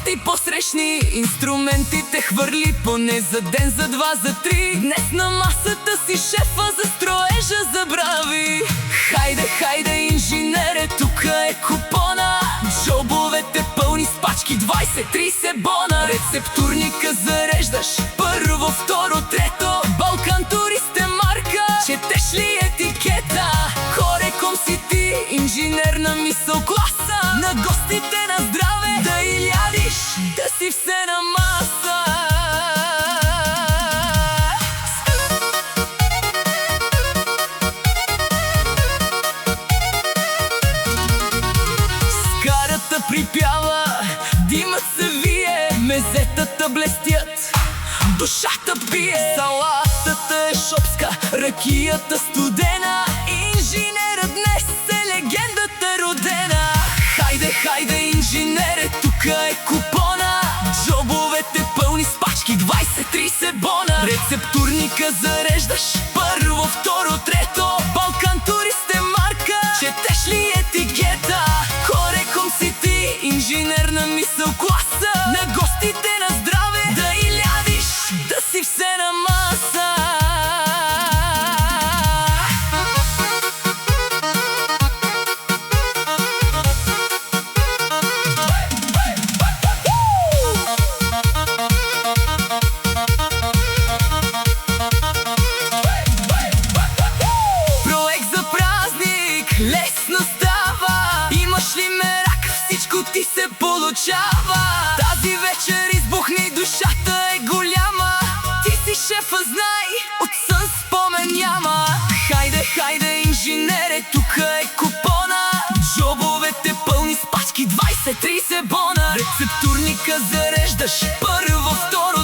гости посрещни, инструментите хвърли поне за ден, за два, за три. Днес на масата си шефа за строежа забрави. Хайде, хайде, инженере, тука е купона. Джобовете пълни с пачки 20-30 бона. Рецептурника зареждаш първо, второ, трето. Балкан турист е марка, четеш ли етикета? Хореком си ти, инженерна мисъл класа. На гостите на здраве да и ядиш, да си все на маса. Скарата припява, димът се вие, мезетата блестят, душата пие. Салатата е шопска, ракията студена. Инженерът днес е легендата родена. Хайде, хайде, инженере, тука е купона. Джобовете пълни с пачки 20-30 бона. Рецептурника зареждаш първо, второ, трето. Балкан турист е марка, четеш ли етикета? Хореком си ти, инженерна мисъл класа. На гостите на здраве да и лядиш, да си все на маса. Проект за празник лесно става. Имаш ли мерак, всичко ти се получава. Тази вечер избухни, душата е голяма. Ти си шефа, знай, от сън спомен няма. Хайде, хайде, инженере, тука е купона. Джобовете пълни с пачки 20-30 бона. Рецептурника зареждаш първо, второ,